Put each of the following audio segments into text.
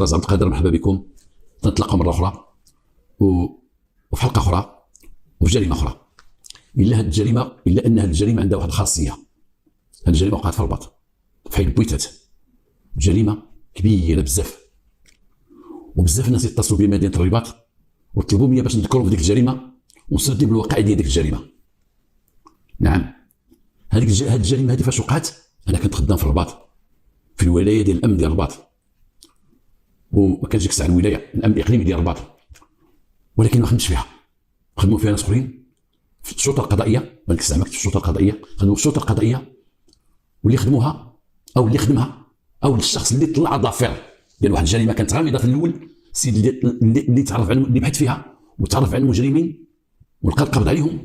راس عبد القادر، مرحبا بكم. نتلاقاو مره اخرى وفي حلقه اخرى وفي جريمه اخرى. الا ان هذه الجريمه عندها واحد الخاصيه. هذه الجريمه وقعت في الرباط في حي بويتات، جريمه كبيره بزاف، وبزاف الناس يتصلوا بمدينه الرباط وطلبوا مني باش نذكروا في ديك الجريمه ونسردوا بالواقع ديال ديك الجريمه. نعم، هذه الجريمه هذه فاش وقعت انا كنت خدام في الرباط في الولايه ديال الامن ديال الرباط، وما كانش ديك الساعه الولايه الامن الاقليمي ديال الرباط، ولكن ما خدمتش فيها. خدموا فيها ناس اخرين في الشرطه القضائيه، ما كنت في الشرطه القضائيه، خدموا في الشرطه القضائيه، واللي خدموها او اللي خدمها او الشخص اللي طلع ضافر ديال واحد الجريمه كانت غامضه في الاول، السيد اللي تعرف على اللي بحث فيها وتعرف على المجرمين ولقى القبض عليهم،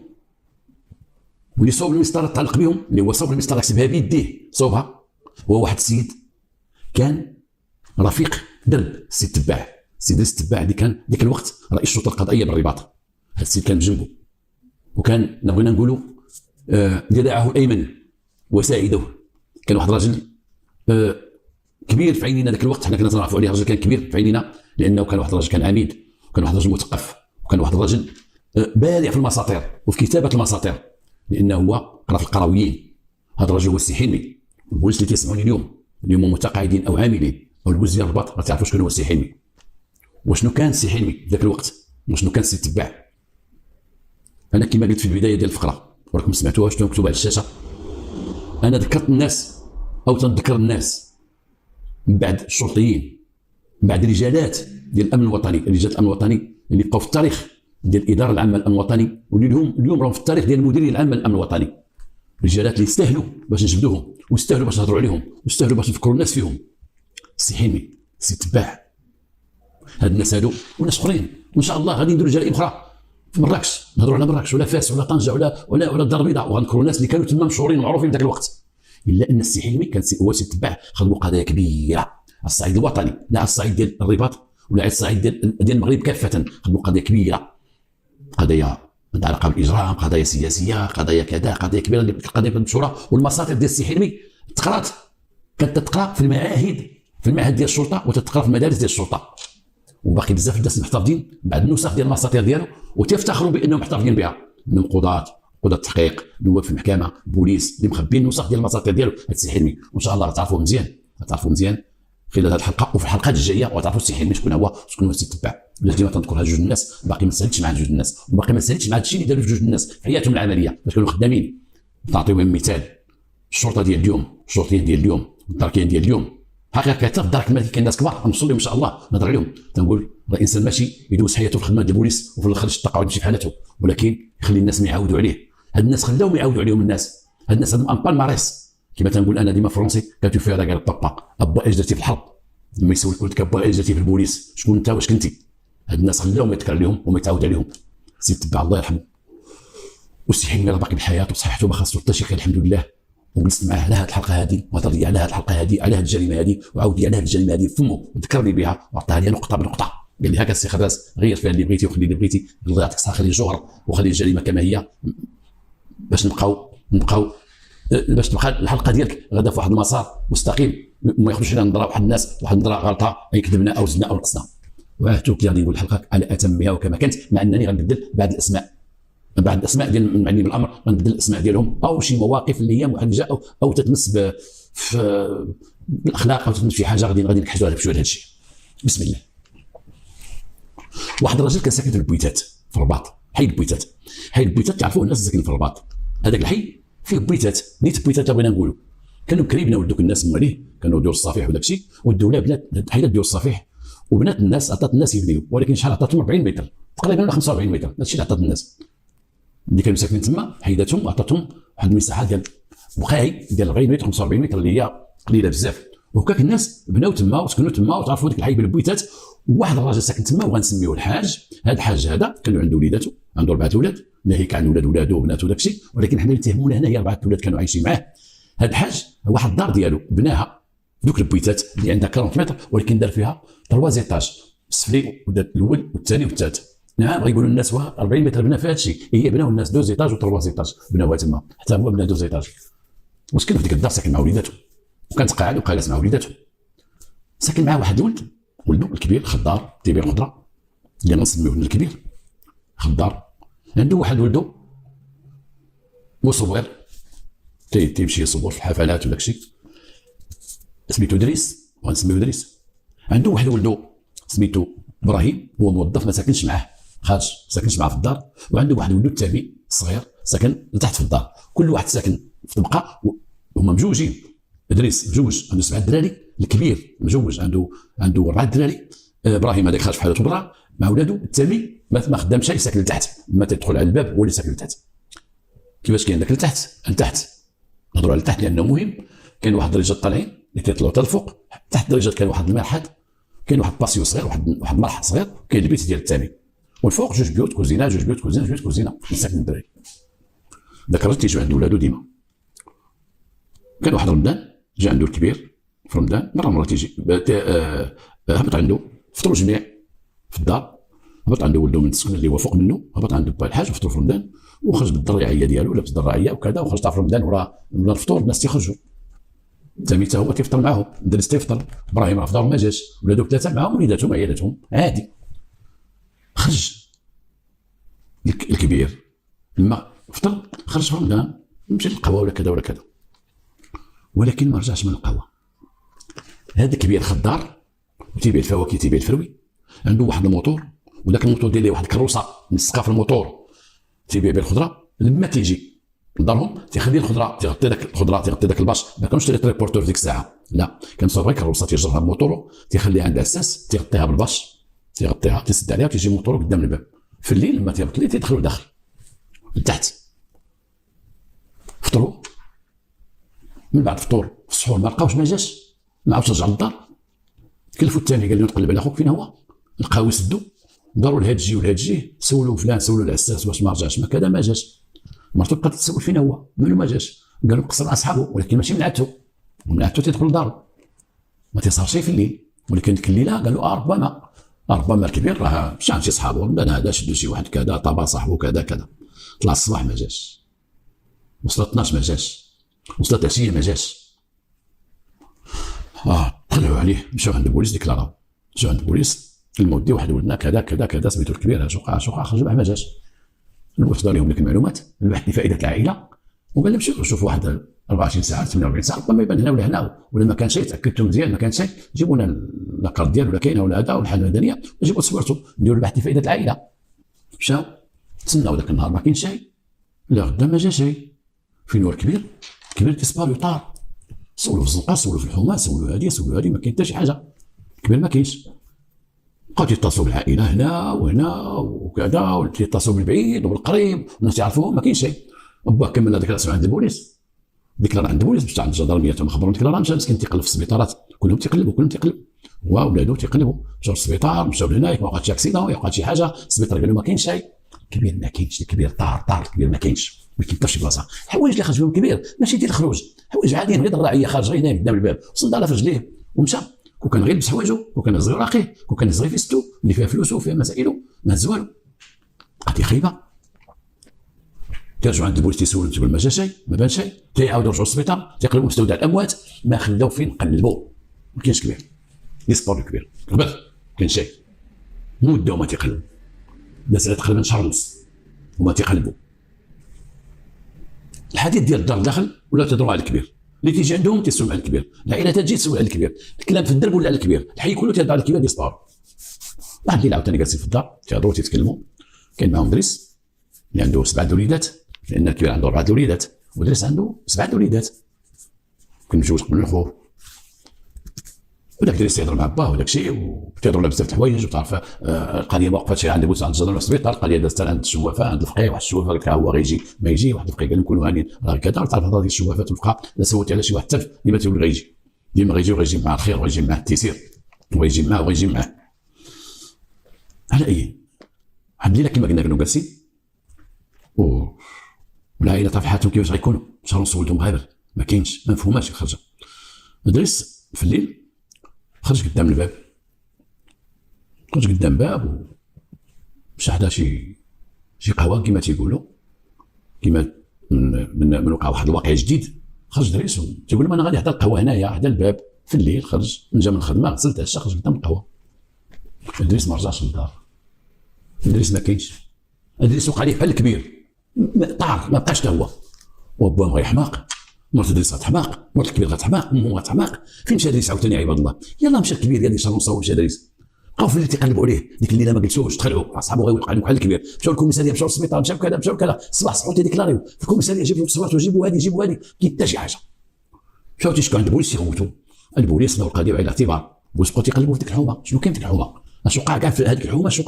واللي صوب المسطره تعلق بهم، اللي هو صوب المسطره حسبها بيديه صوبها، هو واحد السيد كان رفيق درب السيد تباع. السيد تباع اللي كان ذاك الوقت رئيس الشرطه القضائيه بالرباط، هذا السيد كان بجنبه، وكان بغينا نقولوا جدعه الايمن وساعده. كان واحد الراجل كبير في عينينا ذاك الوقت، حنا كنا نعرفوا عليه راجل كان كبير في عينينا، لانه كان واحد الراجل كان عميد، وكان واحد الراجل مثقف، وكان واحد الراجل بارع في المساطير وفي كتابه المساطير، لانه هو قرا في القرويين. هذا الراجل هو السي حلمي. البوليس اللي تسمعوني اليوم متقاعدين او عاملين او البوليس ديال الرباط ما تعرفوش شكون هو السي حلمي وشنو كان السي حلمي ذاك الوقت وشنو كان السي تباع. انا كما قلت في البدايه ديال الفقره وراكم سمعتوها شنو مكتوب على الشاشه، انا ذكرت الناس او تنذكر الناس من بعد الشرطيين، من بعد رجالات ديال الامن الوطني، رجال الامن الوطني اللي بقاو في التاريخ ديال الاداره العامه للامن الوطني، واللي اليوم راهم في التاريخ ديال المديريه العامه للامن الوطني. رجالات اللي يستاهلوا باش نجبدوهم ويستاهلوا باش نهضروا عليهم ويستاهلوا باش نفكروا الناس فيهم. السي حلمي، السي تباع، هاد الناس هادو وناس اخرين، وان شاء الله غادي نديروا جرائم اخرى في مراكش، نهضروا على مراكش ولا فاس ولا طنجه ولا الدار البيضاء، وغنذكروا الناس اللي كانوا تما مشهورين ومعروفين في ذاك الوقت. الا ان السي حلمي كان هو السي تباع خدموا قضايا كبيره على الصعيد الوطني، لا على الصعيد ديال الرباط ولا على الصعيد ديال المغرب كافه، خدموا قضايا كبيره، قضايا متعلقه بالاجرام، قضايا سياسيه، قضايا كذا، قضايا كبيره اللي القضايا كانت مشهوره. والمصادر ديال السي حلمي تقرات، كانت تتقرا في المعاهد، في المعهد ديال الشرطه، وتتقرا في المدارس ديال الشرطه، وباقي بزاف الناس محتفظين بعد النسخ ديال المساطير ديالو وتفتخروا بانهم محتفظين بها، منهم قضاة التحقيق، نواب في المحكمه، بوليس اللي مخبين النسخ ديال المساطير ديالو هذا السي حلمي. وان شاء الله غتعرفوه مزيان خلال هذه الحلقه وفي الحلقات الجايه، وتعرفوا السي حلمي شكون هو السي تباع. ولا ديما تنذكر هاد جوج الناس باقي ما سالتش مع جوج الناس، وباقي ما سالتش مع هادشي اللي داروا جوج الناس في حياتهم العمليه باش كانوا خدامين. نعطيوهم مثال، الشرطه ديال اليوم، الشرطيين ديال اليوم، الدركيين ديال اليوم، حقيقه في الدرك الملكي كاين ناس كبار نوصل لهم ان شاء الله نهضر عليهم. تنقول راه الانسان ماشي يدوز حياته في خدمه ديال البوليس وفي الاخر يشتاق يمشي في حالته، ولكن يخلي الناس ما يعاودوا عليه. هاد الناس خلاهم يعاودوا عليهم الناس، هاد الناس عندهم ان بالماريس كما تنقول انا ديما فرونسي كاتو في هذا قال بابا ابا اش درتي في الحرب، لما يسولك ولدك ابا اش درتي في البوليس، شكون انت واش كنتي. هاد الناس خلاهم يتكرر لهم وما يتعاود عليهم. سي تبع الله يرحمه، والسي حلمي راه باقي بحياته وصحته ما خاصو حتى شي خير الحمد لله. وجلست معاه على هذه الحلقه هذه وهضر لي على هذه الحلقه هذه، على هذه الجريمه هذه، وعاود لي على هذه الجريمه هذه فمه وذكرني بها وعطاها لي نقطه بنقطه. قال لي هكا السي خراز غير فيها اللي بغيتي وخلي اللي بغيتي، الله يعطيك الصحه، خلي الجوهر وخلي الجريمه كما هي باش نبقاو باش تبقى الحلقه ديالك غدا في واحد المسار مستقيم، وما يخرجش لنا نضرب واحد الناس واحد النظره غلطه اي كذبنا او زدنا او نقصنا. وعدتك غادي نقول الحلقه على اتمها وكما كانت، مع انني غنبدل بعض الاسماء ديال المعني بالامر، غنبدل الاسماء ديالهم او شي مواقف اللي هي محرجه او تتمس بالاخلاق او تتمس في حاجه غادي نكحجوا عليها بشويه هذا الشيء. بسم الله. واحد الراجل كان ساكن في البويتات في الرباط، حي البويتات تعرفوه الناس ساكنين في الرباط، هذاك الحي فيه بويتات، نيت بويتات بغينا نقولوا، كانوا كريبنا ولدوك الناس مواليه، كانوا ديور الصفيح وداك الشيء، والدوله بنات حيدات ديور الصفيح وبنات الناس، عطات الناس يبنيو، ولكن شحال عطاتهم 40 متر تقريبا ولا 45 متر، هذا الشيء اللي عطات الناس اللي كانوا ساكنين تما، حيداتهم وعطاتهم واحد المساحه ديال بقاعي ديال 40 متر 45 متر اللي هي قليله بزاف. وهكاك الناس بناو تما وسكنوا تما وتعرفوا ديك الحي بالبويتات. وواحد الراجل ساكن تما وغنسميوه الحاج. هذا الحاج هذا كان عنده وليداته، عنده 4 اولاد، ناهيك عن ولادو وبناته وداك الشيء، ولكن حنا اللي تهمونا هنا هي 4 اولاد كانوا عايشين معاه. هذا الحاج واحد الدار ديالو بناها في دوك البويتات اللي عندها 40 متر، ولكن دار فيها 3 زيتاج، السفلي الاول والثاني والثالث. نعم غيقولوا الناس 40 متر بنا في هذا الشيء، هي بناو الناس 2 زيتاج و3 زيتاج بناوها تما، حتى هو بنا 2 زيتاج وسكن في ديك الدار، ساكن مع وليداته وكان تقاعد وجالس مع وليداته. ساكن معاه واحد الولد ولده الكبير خضار تيبيع الخضره اللي غنسميوه الكبير خضار. عنده واحد ولده مصور تيمشي يصور في الحفلات وداك الشيء سميتو دريس، وغنسميوه دريس. عنده واحد ولده سميتو ابراهيم، هو موظف ما ساكنش معاه، خارج ما ساكنش معاه في الدار. وعنده واحد ولده الثاني صغير ساكن لتحت في الدار. كل واحد ساكن في طبقه وهما مجوجين. ادريس مجوج عنده 7 دراري، الكبير مجوج عنده 4 دراري. ابراهيم هذاك خارج في حالته برا مع ولادو. الثاني ما خدامش شي، ساكن لتحت، ما تدخل على الباب هو اللي ساكن لتحت. كيفاش كاين داك لتحت نهضروا على التحت لانه مهم. كاين واحد الدرجات طالعين اللي تيطلعوا حتى الفوق. تحت الدرجات كاين واحد المرحاض، كاين واحد باسيو صغير، واحد مرحاض صغير، كاين البيت ديال الثاني. والفوق جوج بيوت كوزينه، جوج بيوت كوزينه ساكن الدراري. داك الراجل تيجي عند ولادو ديما. كان واحد رمضان جا عنده الكبير في رمضان، مره تيجي هبط عنده، فطروا جميع في الدار. هبط عنده ولده من السكن اللي هو فوق منه، هبط عنده با الحاج وفطروا في رمضان، وخرج بالدرعيه ديالو، لابس الدرعيه وكذا، وخرج في رمضان ورا الفطور الناس تيخرجوا. سامي حتى هو تيفطر معاهم، درس تيفطر. ابراهيم راه في دارهم ما جاش، ولادو 3 معاهم وليداتهم عيالاتهم عادي. خرج الكبير لما فطر، خرج في رمضان مشى للقهوه ولا كذا ولا كذا، ولكن ما رجعش من القهوه. هذا الكبير خضار وتيبيع الفواكه، تيبيع الفروي. عنده واحد الموتور، وذاك الموتور داير ليه واحد الكروسه ملصقه في الموتور، تيبيع بها الخضره. لما تيجي لدارهم تيخلي الخضره، تيغطي داك الخضره، تيغطي داك الباش. ما كانوش لي تريبورتور في ديك الساعه، لا، كان صور غير كروسه تيجرها بموتورو، تيخليها عند الاساس، تيغطيها بالباش، تيغطيها، تيسد عليها، وتيجي موتورو قدام الباب. في الليل لما تيهبط ليه تيدخلوا لداخل لتحت. فطروا، من بعد فطور في السحور ما لقاوش، ما جاش، ما عاودش رجع للدار. كلفوا الثاني قال له نقلب على خوك فين هو، لقاو يسدوا، داروا لهاد جي ولهاد جي، سولوا فلان، سولوا العساس واش ما رجعش، ما كذا، ما جاش. مرته بقات تسول فين هو، مالو ما جاش. قالوا قصر اصحابه، ولكن ماشي منعتو تيدخل لدارو، ما تيصار شي في الليل. ولكن ديك الليله قالوا ربما الكبير راه مشى عند شي صحابو، بان هذا شدوا شي واحد كذا، طابا صاحبو كذا كذا. طلع الصباح ما جاش، وصلت 12 ما جاش، وصلت عشيه ما جاش. طلعوا عليه، مشاو عند البوليس ديكلاراو، مشاو عند البوليس، المودي واحد ولدنا كذا كذا كذا، سميتو الكبير، شوقع خرج ما جاش. البوليس دار لهم ديك المعلومات، البحث لفائده العائله، وقال لهم مشيو شوفوا واحد 24 ساعه 48 ساعه، ربما يبان هنا ولا هنا، ولا ما كان شيء تاكدتوا مزيان ما كان شيء، جيبوا لنا لاكارت ديالو ولا كاينه ولا هذا، والحاله المدنيه، وجيبوا تصويرته، نديروا البحث لفائده العائله. مشاو تسناو ذاك النهار ما كاين شيء، لا غدا ما جا شيء. فين هو الكبير ديسبارو طار. سولوا في الزنقه، سولوا في الحومه، سولوا هذه، ما كاين حتى شي حاجه. الكبير ما كاينش. بقاو تيتصلوا بالعائله هنا وهنا وكذا، وتيتصلوا بالبعيد وبالقريب، والناس يعرفوهم، ما كاين شيء. باه كمل هذاك الرسم عند البوليس، ديكلار عند البوليس، باش عند الجدرميه تما خبرهم ديكلار، مشى مسكين تيقلب في السبيطارات، كلهم تيقلبوا، هو ولادو تيقلبوا، مشاو للسبيطار، مشاو لهناك، ما وقعت شي اكسيدون، وقعت شي حاجه، السبيطار قال له ما كاينش شيء. الكبير ما كاينش، الكبير طار، الكبير ما كاينش، ما كاين حتى شي بلاصه. الحوايج اللي خرج بهم الكبير ماشي ديال الخروج، حوايج عاديين، غير الرعيه خارج غير هنا قدام الباب، صنداله في رجليه ومشى. وكان غير لبس حوايجو، وكان يزغي راقيه، وكان يزغي فيستو اللي فيها فلوسه وفيها مسائله، ما هز والو. قضيه خايبه. ترجعوا عند البوليس تيسولوا، تقول ما جا شيء، ما بان شيء، تيعاودوا يرجعوا للسبيطار، تيقلبوا مستودع الاموات، ما خلاو فين قلبوا، ما كاينش كبير. يسبور الكبير قبل كاين شيء، مده وما تيقلبوا، دازت تقريبا شهر ونص وما تيقلبوا. الحديث ديال الدار داخل ولا تدروا على الكبير، اللي تيجي عندهم تيسولوا على الكبير، العائله تجي تسول على الكبير، الكلام في الدرب ولا على الكبير، الحي كله تيهضر على الكبير يسبار. واحد الليله عاوتاني جالسين في الدار تيهضروا تيتكلموا، كاين معاهم دريس اللي عنده 7 وليدات، لان الكبير عنده 4 وليدات، ودريس عنده 7 وليدات، كان متزوج قبل الخوف. وداك دريس تيهضر مع باه وداك الشيء، وتيهضروا على بزاف د الحوايج، وتعرف القضيه ما وقفتش عند بوس عند الجدران السبيطار، القضيه دازت عند الشوافه، عند الفقيه، واحد الشوافه قال لك هو غيجي ما يجي، واحد الفقيه قال لهم كونوا هانيين راه كذا، تعرف الهضره ديال الشوافات والفقهاء، لا سولتي على شي واحد حتى ديما تيقول غيجي، ديما غيجي وغيجي مع الخير وغيجي مع التيسير وغيجي معاه. على اي واحد الليله كما قلنا كانوا جالسين، والعائله طاف حياتهم كيفاش غيكونوا، شهر ونص ولدهم غابر، ما كاينش، ما مفهوماش خرجه. دريس في الليل خرج قدام الباب، خرج قدام باب ومشى حدا شي قهوه كما تيقولوا، كما من وقع واحد الواقع جديد. خرج دريس تيقول لهم انا غادي حدا القهوه هنايا حدا الباب في الليل، خرج من جا من الخدمه، غسل تعشى، خرج قدام القهوه، ادريس ما رجعش للدار، ادريس ما كاينش، ادريس وقع عليه بحال الكبير، طار ما بقاش حتى هو، وباه غير حماق، مرت ادريس غتحماق، مرت الكبير غتحماق، امه غتحماق. فين مشى ادريس عاوتاني عباد الله؟ يلاه مشى الكبير قال لي شنو نصاوب مشى ادريس، بقاو في الليل تيقلبوا عليه، ديك الليله ما قلتوش تخلعوا اصحابو غيوقع عليهم بحال الكبير، مشاو للكوميساريه مشاو للسبيطار مشاو كذا مشاو كذا، الصباح صحوا تيديكلاريو في الكوميساريه جيبوا التصويرات وجيبوا هذه جيبوا هذه، كاين حتى شي حاجه. مشاو تيشكوا عند البوليس يغوتوا، البوليس ناو القضيه بعين الاعتبار، البوليس بقاو تيقلبوا في ديك الحومه، شنو كاين في ديك الحومه؟ اش وقع كاع في هذيك الحومه؟ اش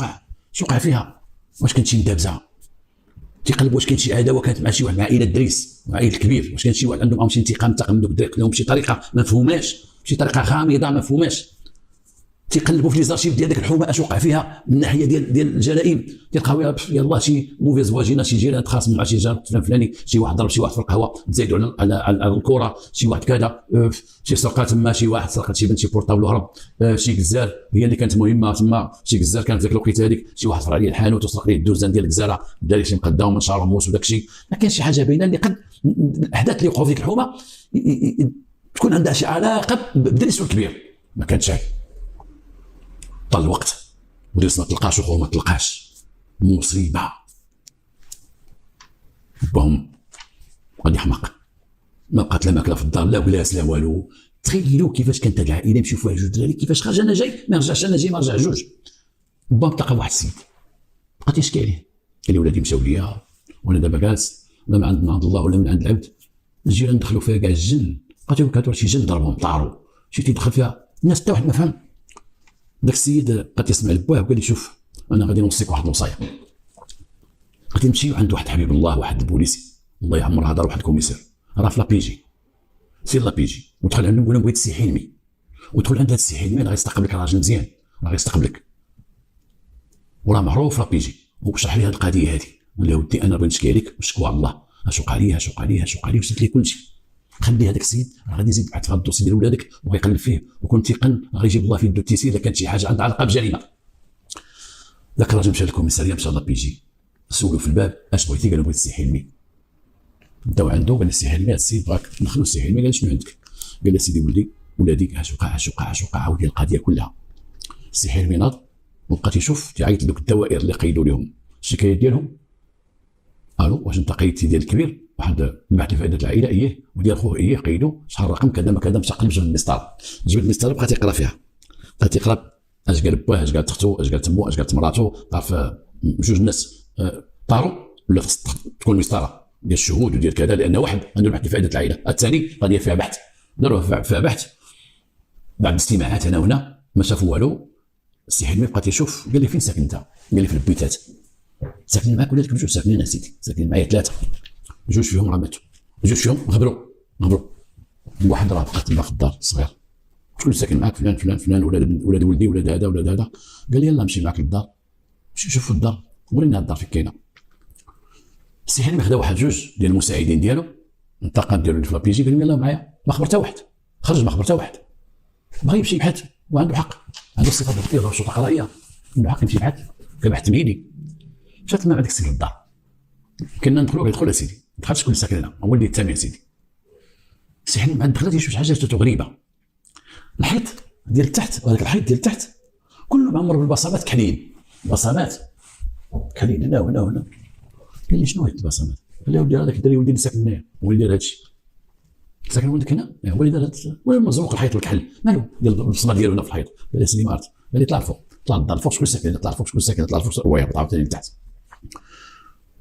وقع فيها؟ واش كانت شي مدابزه؟ تيقلبوا واش كاين شي عداوه كانت مع شي واحد مع عائله دريس مع عائله الكبير، واش كان شي واحد عندهم شي انتقام من دوك الدراري لهم بشي طريقه ما مفهوماش، بشي طريقه غامضه ما مفهوماش. تيقلبوا في لي زارشيف ديال ديك الحومه اش وقع فيها من ناحيه ديال الجرائم، تلقاو يلاه شي موفيز فواجينا، شي جيران تخاصموا مع شي جار فلان فلاني، شي واحد ضرب شي واحد في القهوه، تزايدوا على الكره، شي واحد كذا، شي سرقه تما، شي واحد سرقت شي بنت شي بورطابل وهرب، شي كزار هي اللي كانت مهمه تما، شي كزار كانت في ذاك الوقت هذيك، شي واحد فرع عليه الحانوت وسرق ليه الدوزان ديال الكزاره، دار شي مقدام من شعر موس وداك الشيء. ما كاينش شي حاجه باينه اللي قد الاحداث اللي وقعوا في ديك الحومه تكون عندها شي علاقه بدريس الكبير. ما كانتش هاي. طال الوقت ودريس ما تلقاش وخوه ما تلقاش، مصيبه. باهم غادي يحمق، ما بقات لا ماكله في الدار لا بلاص لا والو. تخيلوا كيفاش كانت هاد العائله يمشيو فيها جوج دراري، كيفاش خرج انا جاي ما رجعش انا جاي ما رجع جوج. باهم تلقى واحد السيد بقى تيشكي عليه، قال لي ولادي مشاو ليا وانا دابا جالس لا من عند الله ولا من عند العبد. الجيران دخلوا فيها كاع الجن، بقات كتقول شي جن ضربهم طاروا، شي تيدخل فيها الناس حتى واحد ما فهم. داك السيد بقى يسمع لباه وقال لي شوف انا غادي نوصيك واحد الوصايه، غادي نمشيو عند واحد حبيب الله واحد البوليسي الله يعمرها دار واحد الكوميسير راه في لابيجي، سير لابيجي ودخل عندهم قول لهم بغيت السي حلمي، ودخل عند هذا السي حلمي راه غيستقبلك راجل مزيان، راه غيستقبلك وراه معروف لابيجي، وشرح لي هذه القضيه هذه. قال له ودي انا بغيت نشكي عليك ونشكو على الله، اش وقع لي اش وقع لي اش وقع لي، وسلت لي كلشي. خلي هذاك السيد راه غادي يزيد يبحث في هذا الدوسي ديال ولادك وغيقلب فيه، وكون تيقن غيجيب الله في يدو التيسير اذا كانت شي حاجه عندها علاقه بجريمه. ذاك الراجل مشى للكوميساريه مشى لابيجي، سولو في الباب اش بغيتي؟ قال له بغيت السي حلمي. داو عنده قال له السي حلمي هذا السيد بغاك ندخلو السي حلمي. قال شنو عندك؟ قال له سيدي ولادي اش وقع اش وقع اش وقع، عاود لي القضيه كلها. السي حلمي ناض وبقى تيشوف تيعيط لذوك الدوائر اللي قيدوا لهم الشكايات ديالهم. الو واش انت قيدتي ديال الكبير؟ واحد البحث لفائده العائله اييه، وديال خوه اييه قيدوا، شحال الرقم كذا ما كذا، مشى قلب جبد المسطره، جبد المسطره بقى تيقرا فيها، بقى تيقرا اش قال باه اش قالت اختو اش قالت مو اش قالت مراته. تعرف جوج الناس طاروا ولا تكون المسطره ديال الشهود وديال كذا، لان واحد عنده البحث لفائده العائله، الثاني قضيه فيها بحث، داروه فيها بحث بعد الاستماعات هنا وهنا ما شافوا والو. السي حلمي بقى تيشوف قال لي فين ساكن انت؟ قال لي في البيتات. ساكنين معاك ولادك بجوج؟ ساكنين سيدي، ساكنين معايا ثلاثه، جوج فيهم راه ماتوا، جوج فيهم غبروا، واحد راه بقى تما في الدار صغير. شكون ساكن معاك؟ فلان فلان فلان، ولاد ولدي ولاد هذا ولاد هذا. قال لي يلاه نمشي معاك للدار، مشي شوف الدار ورينا الدار فين كاينه. السي حلمي خدا واحد جوج ديال المساعدين ديالو الطاقم ديالو اللي في لابيجي، قال لهم يلاه معايا، ما خبر حتى واحد، خرج ما خبر حتى واحد، بغى يمشي يبحث وعنده حق، عنده الصفه الذاتيه عنده السلطه القضائيه، عنده حق يمشي يبحث كبحث تمهيدي. مشات مع داك السيد للدار، كنا ندخلوا يدخل اسيدي، دخل شكون ساكن هنا؟ ولدي الثاني اسيدي. السي حلمي بعد دخلت يشوف شي حاجه جاتو غريبه، الحيط ديال التحت وهذاك الحيط ديال التحت كله معمر بالبصمات كحلين، بصمات كحلين هنا وهنا وهنا. قال لي شنو هاد البصمات؟ قال لي ودي هذاك الدري ولدي اللي ساكن هنايا، ولدي دار هادشي، ساكن ولدك هنا؟ هو اللي دار ولا مزروق الحيط والكحل مالو ديال البصمه ديالو هنا في الحيط. قال لي سيدي ما عرفت. قال لي طلع الفوق، طلع للدار الفوق، شكون ساكن؟ طلع الفوق شكون ساكن؟ طلع الفوق هو يهبط عاوتاني لتحت.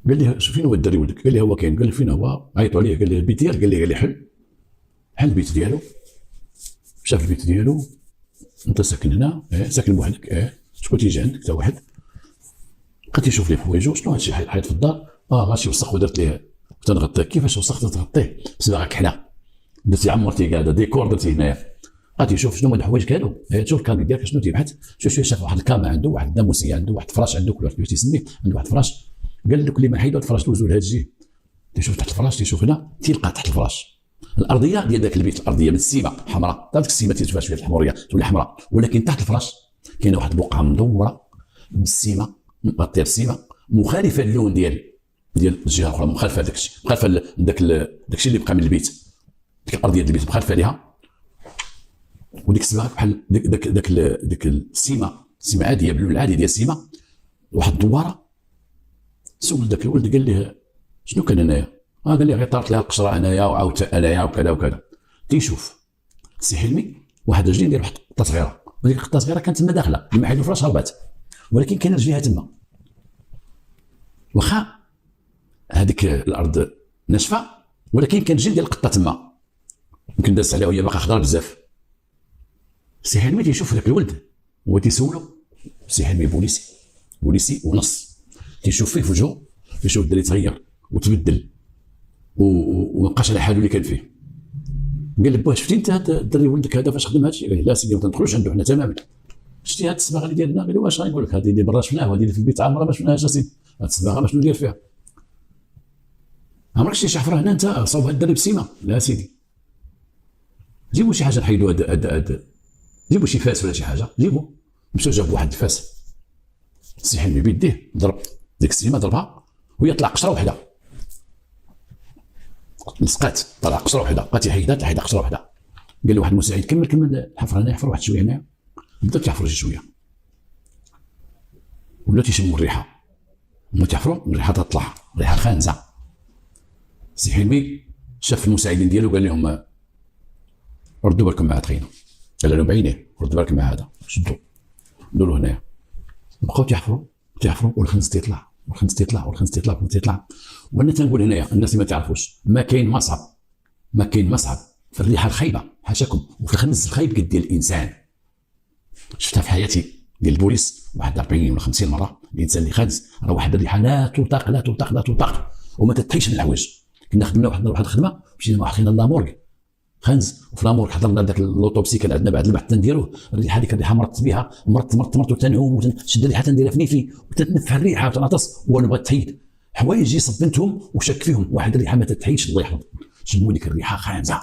قال لي فين هو الدري ولدك؟ قال لي هو كاين. قال لي فين هو؟ عيطوا عليه، قال لي البيت ديالك، قال لي حل البيت ديالو. شاف البيت ديالو، انت ساكن هنا؟ ساكن بوحدك؟ شكون تيجي عندك؟ تا واحد. بقى تيشوف لي حوايجو، شنو هادشي حيط في الدار؟ غاشي وسخ ودرت ليه تنغطيه. كيفاش وسخت تغطيه؟ بصباغه كحله، درتي عمرتي كاع ديكور درتي هنايا. بقى تيشوف شنو هما الحوايج كانوا، تشوف الكاميرا ديالك شنو تيبحث، شوف شاف واحد الكاميرا عنده، واحد الناموسيه عنده، واحد الفراش عنده، كل واحد كيفاش تيسميه، عنده واحد الفراش. قال لك اللي ما حيدوا الفراش دوزوا لهاد الجهه، تيشوف تحت الفراش، تيشوف هنا، تيلقى تحت الفراش الارضيه ديال ذاك البيت، الارضيه من السيمه حمراء، ديك السيمه تيشوفهاش فيها الحموريه تولي حمراء، ولكن تحت الفراش كاينه واحد البقعه مدوره بالسيمه، مغطيه بالسيمه، مخالفه اللون ديال الجهه الاخرى، مخالفه لداك الشيء، مخالفه داك الشيء اللي بقى من البيت، ديك الارضيه ديال البيت مخالفه ليها. وديك السباك بحال داك السيمه سيما عاديه باللون العادي ديال السيما، واحد الدواره. سول ذاك الولد قال ليه شنو كان هنايا؟ قال لي غير طارت لها القشره هنايا وعاودت انايا وكذا وكذا. تيشوف سي حلمي واحد رجلين ديال واحد القطه صغيره، وديك القطه صغيره كانت تما داخله لما حيدوا فراش هربات، ولكن كان رجليها تما. واخا هذيك الارض ناشفه ولكن كان الجلد ديال القطه تما، يمكن دازت عليها وهي باقا خضراء بزاف. سي حلمي تيشوف ذاك الولد هو تيسولو، سي حلمي بوليسي ونص، تيشوف فيه في وجهه، تيشوف الدري تغير وتبدل ومابقاش على حاله اللي كان فيه. قال له باه شفتي انت هذا الدري ولدك هذا فاش خدم هذا الشيء؟ قال له لا سيدي ما تدخلوش عنده حنا تماما. شفتي هذه الصباغه اللي دايرنا؟ قال له واش غنقول لك، هذه اللي برا شفناها وهذه اللي في البيت عمرها ما شفناهاش اسيدي. هذه الصباغه شنو ندير فيها؟ عمرك شتي شي حفره هنا انت صوب هذا الدري بسيمه؟ لا سيدي. جيبوا شي حاجه نحيدوا هذا جيبوا شي فاس ولا شي حاجه، جيبوا. مشاو جابوا واحد الفاس، سي حلمي بيديه ضرب ديك السيمه، ضربها وهي طلع قشره وحده، لصقات طلع قشره وحده، بقات يحيدها تحيد قشره وحده. قال له واحد المساعد كمل الحفره هنا، يحفر واحد شويه هنا. بدا تيحفر شي شويه ولا تيشموا الريحه، هما تيحفروا الريحه تطلع ريحه خانزه. سي حلمي شاف المساعدين ديالو قال لهم ردوا بالكم مع تخينو، قال لهم بعينيه ردوا بالكم مع هذا، شدوا دوروا هنايا. بقاو تيحفروا والخنز تيطلع وانا تنقول هنايا الناس اللي ما تعرفوش ما كاين مصعب في الريحه الخايبه حاشاكم وفي الخنز الخايب قد ديال الانسان. شفتها في حياتي ديال البوليس واحد 40 ولا 50 مره. الانسان اللي خانز راه واحد الريحه لا تطاق وما تتحيش من الحوايج. كنا خدمنا واحد الخدمه، مشينا حطينا لامورغ خنز، وفي لامورغ حضرنا ذاك اللوطوبسي كان عندنا بعد البحث تنديروه. الريحه هذيك الريحه مرت بها مرت وتنعوم وتشد الريحه تنديرها فنيفي وتتنفح الريحه وتنعطس وانا بغيت تحيد حوايج صبنتهم وشك فيهم. واحد الريحه ما تتحيدش الله يحفظ، شموا ديك الريحه خانزه.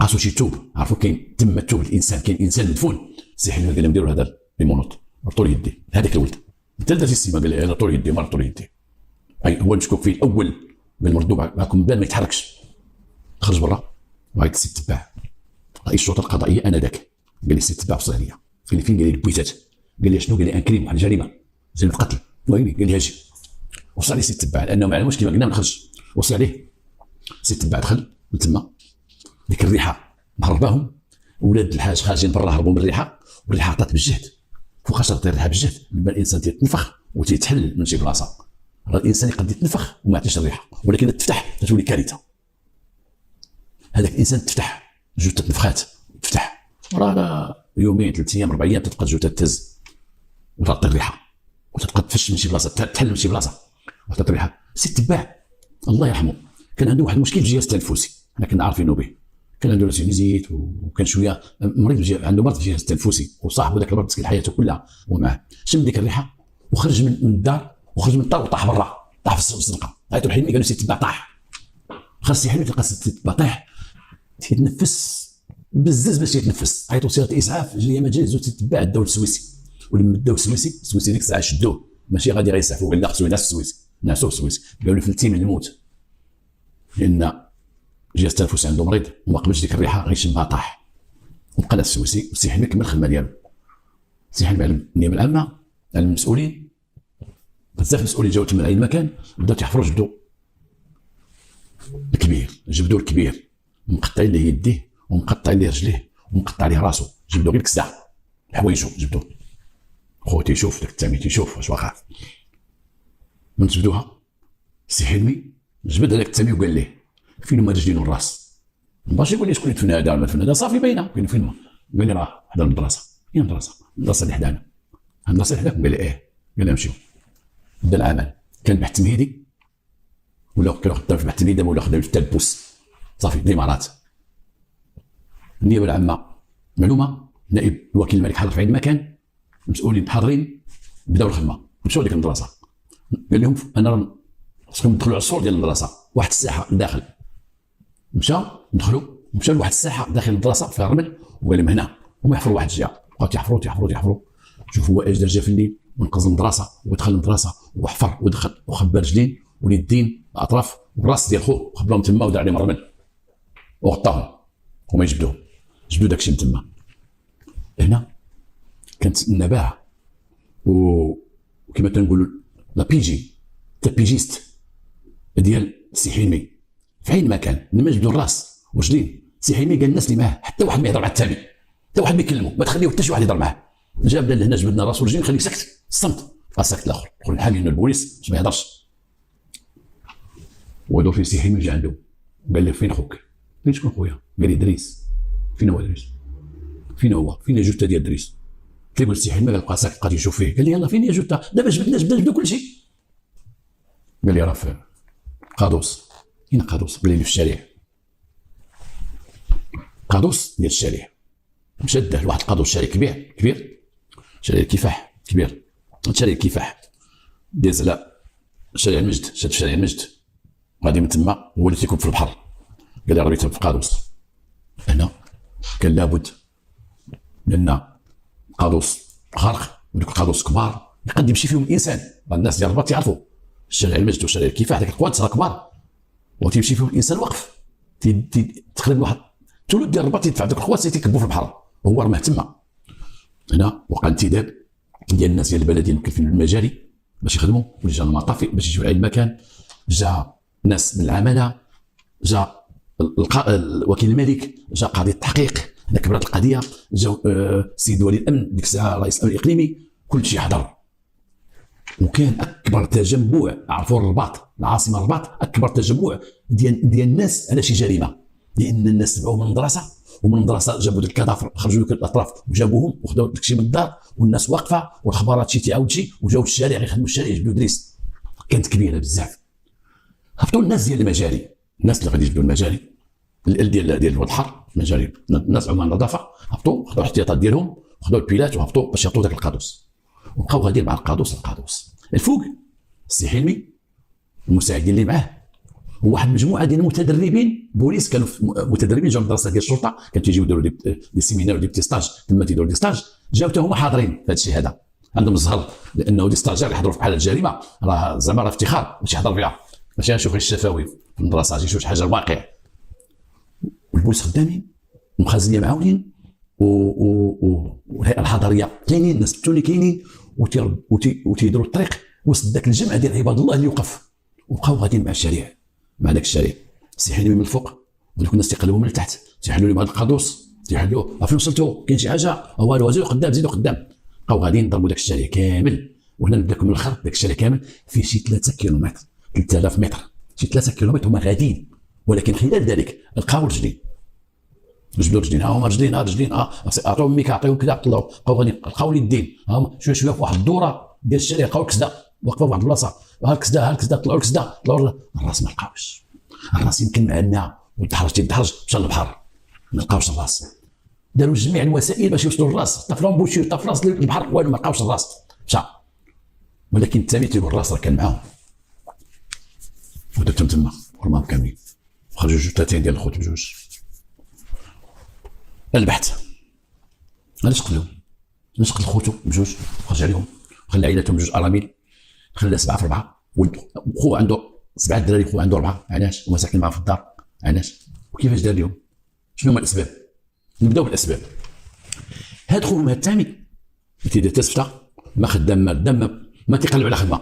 عرفتوا شي توب، عرفوا كاين تم توب الانسان، كاين انسان مدفون. سي حلمي قال لهم ديروا هذا ليمونوط رطول يدي هذاك الولد. انت درتي السيما قال لي انا طول يدي ما طول يدي، اي هو المشكوك فيه الاول. قال مردوا معكم بال ما يتحركش، خرج برا وعيط السي التباع رئيس الشرطه القضائيه انذاك. قال لي السي التباع وصل عليا، قال لي فين؟ قال لي البويتات. قال لي شنو؟ قال لي ان كريم واحد الجريمه القتل. ويلي قال لي اجي. وصل عليه السي التباع لانه ما علموش كيما قلنا ما نخرج. وصل عليه السي التباع دخل من تما، ديك الريحه مهرباهم، ولاد الحاج خارجين برا هربوا من الريحه، والريحه عطات بالجهد فوقاش تطير الريحه بالجهد. لما الانسان تيتنفخ وتيتحل من شي بلاصه، الانسان يقدر يتنفخ وما يعطيش الريحه، ولكن تفتح تولي كارثه. هذاك الانسان تفتح جوج تنفخات تفتح، راه يومين 3 ايام 4 ايام تبقى الجوج تهز وتعطي الريحه وتبقى تفش من شي بلاصه، تحل من شي بلاصه وتعطي الريحه. السي التباع الله يرحمه كان عنده واحد المشكل في الجهاز التنفسي، حنا كنا عارفينه به. كان عنده نزيت وكان شويه مريض، عنده مرض في الجهاز التنفسي، وصاحبه ذاك المرض مسكين حياته كلها ومعاه. شم ديك الريحه وخرج من الدار، وخرج من الدار وطاح برا، طاح في الزنقه. عيطوا الحلمي قالوا السي التباع طاح. خرج السي حلمي تلقى السي التباع طاح تيتنفس بزاف باش يتنفس. عيطوا سياره اسعاف جري ما جاي، زوج تتبع داو السويسي، ولما داو السويسي ديك الساعه شدوه ماشي غادي غير يسعفوا، قال لا خصو ينعس السويسي، نعسوه السويسي. قالوا له فلتي من الموت لان جهاز التنفس عنده مريض وما قبلش ديك الريحه غيشمها طاح. وبقى السويسي والسي حلمي كمل الخدمه ديالو. السي حلمي على النيابه العامه على المسؤولين، بزاف المسؤولين جاو تما لأي مكان بداو تيحفروا. جبدوا الكبير مقطعين ليه يديه ومقطعين ليه رجليه ومقطع ليه راسه، جبدوا غير الكساع حوايجو جبدوا. خوتي يشوف داك التامي تيشوف واش واقع. من جبدوها السي حلمي جبد هذاك التامي وقال ليه فين هما رجلين والراس؟ باش يقول لي شكون يدفن هذا ولا يدفن هذا، صافي باينه فين هما. قال لي راه حدا المدرسه. هي المدرسه اللي حدانا، المدرسه اللي حداك. قال لي ايه. قال لي نمشيو. بدا العمل. كان بحث تمهيدي ولا كانوا خدام في بحث تمهيدي ولا خدام في التلبس، صافي الامارات. النيابه العامه معلومه، نائب الوكيل الملك حاضر في عين المكان، المسؤولين حاضرين، بداو الخدمه. مشاو لديك المدرسه قال لهم انا خصكم تدخلوا على السور ديال المدرسه، واحد الساحه داخل. دخلوا مشاو لواحد الساحه داخل المدرسه فيها الرمل، وقال لهم هنا، هما يحفروا واحد الجهه. بقاو تيحفروا شوفوا هو اش درجه في الليل، ونقز المدرسه ودخل المدرسه وحفر ودخل وخبى رجلين واليدين الاطراف والراس ديال خوه وخباهم تما ودار عليهم الرمل وغطاهم. هما جبدوا داكشي من تما. هنا كانت النباهه وكما تنقولوا لا بيجي تابيجيست ديال سي حلمي في اي مكان لما جبدوا الراس وجدين. سي حلمي قال الناس اللي معاه حتى واحد ما يهضر مع الثاني، حتى واحد ما يكلمه، ما تخليه حتى شي واحد يهضر معاه. جاب لهنا جبدنا راسو ورجلين، خليه سكت الصمت، سكت الاخر نحامي انه البوليس باش ما يهضرش. ودور في سي حلمي جا عنده قال له فين خوك؟ قال شكون خويا؟ قال لي دريس. فين هو دريس؟ فين هو؟ فين جوجته ديال دريس؟ قلت سي حلمي بقى ساكت بقى يشوف فيه. قال لي يلاه فين هي جوجته؟ دابا جبدنا كل شيء. قال لي راه في قادوس. هنا قادوس؟ قال لي في الشارع. قادوس ديال الشارع. مشى داه لواحد القادوس شارع كبير شارع الكفاح كبير، شارع الكفاح داز على شارع المجد، شاد في شارع المجد غادي من تما هو اللي تيكون في البحر. قال لي راه في قادوس هنا. كان لابد لان قادوس غرق ودوك القادوس كبار يقد يمشي فيهم الانسان. الناس ديال الرباط يعرفوا شارع المجد وشارع الكفاح ديك القوات راه كبار وتيمشي فيهم الانسان واقف. تقريبا واحد ثلث ديال الرباط يدفع دوك القوات تيكبوا في البحر وهو راه تما. هنا وقع انتداب ديال الناس ديال البلديه المكلفين بالمجاري باش يخدموا، واللي جا المطافئ باش يجيو على المكان، جا ناس من العماله، جا وكيل الملك، جا قاضي التحقيق. هنا كبرت القضيه، جاو السيد ولي الامن ديك الساعه رئيس الامن الاقليمي، كل شيء حضر. وكان اكبر تجمع، عرفوا الرباط العاصمه الرباط، اكبر تجمع ديال الناس على شي جريمه، لان الناس تبعوا من المدرسه، ومن المدرسه جابوا ديك الكضافر خرجوا لك الاطراف وجابوهم وخداو داك الشيء من الدار، والناس واقفه والخبارات شي تعاود شي، وجاو الشارع يخدموا الشارع يجبدوا دريس. كانت كبيره بزاف. هبطوا الناس ديال المجاري، الناس اللي غادي يجبدوا المجاري ديال البحر المجاري، الناس عمال النظافه هبطوا خداو الاحتياطات ديالهم وخداو البيلات وهبطوا باش يعطوا ذاك القادوس، وبقاو غاديين مع القادوس الفوق. السي حلمي المساعدين اللي معاه وواحد المجموعه ديال المتدربين بوليس، كانوا متدربين جاوا من المدرسه ديال الشرطه، كانوا تيجيو يديروا دي سيمينار ودي ستاج، تما تيديروا دي ستاج، جاو حتى هما حاضرين في هذا الشيء هذا، عندهم الزهر، لانه دي ستاجير يحضروا في بحال الجريمه راه زعما راه افتخار باش يحضر فيها، ماشي غنشوف غير الشفاوي في المدرسه، يشوف شي حاجه الواقع. والبوليس خدامين ومخازنيه معاونين والهيئه الحضريه كاينين، الناس التوني كاينين، وتيديروا الطريق وسط ذاك الجمع ديال عباد الله اللي يوقف، وبقاو غاديين مع الشارع، مع ذاك الشارع. سي حلمي من الفوق ودوك الناس تيقلبوا من التحت، تيحلوا لهم هذا القادوس، تيحلوا فين وصلتوا؟ كاين شي حاجه؟ والو، زيدوا قدام زيدوا قدام. بقاو غاديين ضربوا ذاك الشارع كامل. وهنا نبدا لكم من الاخر، ذاك الشارع كامل فيه شي 3 كيلومتر، 3000 متر، شي 3 كيلومتر هما غاديين، ولكن خلال ذلك لقاو رجلين، جبدوا رجلين، ها هما رجلين، عطاوهم ميكا، عطاوهم كذا، طلعوا بقاو غاديين، لقاو اليدين، ها شويه في واحد الدوره ديال الشارع، لقاو الكسده وقفوا في واحد البلاصه، ها الكسده طلعوا الكسده، طلعوا الراس ما لقاوش. الراس يمكن معنا وتدحرج مشى للبحر، ما لقاوش الراس. داروا جميع الوسائل باش يوصلوا للراس، حتى في لامبوشي حتى في راس البحر والو، ما لقاوش الراس، مشى. ولكن التاني تيقول الراس راه كان معاهم، ودرتهم تما ورماهم كاملين، وخرجوا جثتين ديال الخوت بجوج. البحث علاش قتلوهم؟ علاش قتل خوتو بجوج وخرج عليهم، خلى عائلتهم بجوج ارامل، خلى 7 في 4، وخو عنده 7 دراري، خو عنده 4. علاش؟ هما ساكنين معاه في الدار. علاش؟ وكيفاش دار لهم؟ شنو هما الاسباب؟ نبداو بالاسباب. هاد خوهم هاد الثاني تيدير تسفته، ما خدام ما دام، ما تيقلب على خدمه،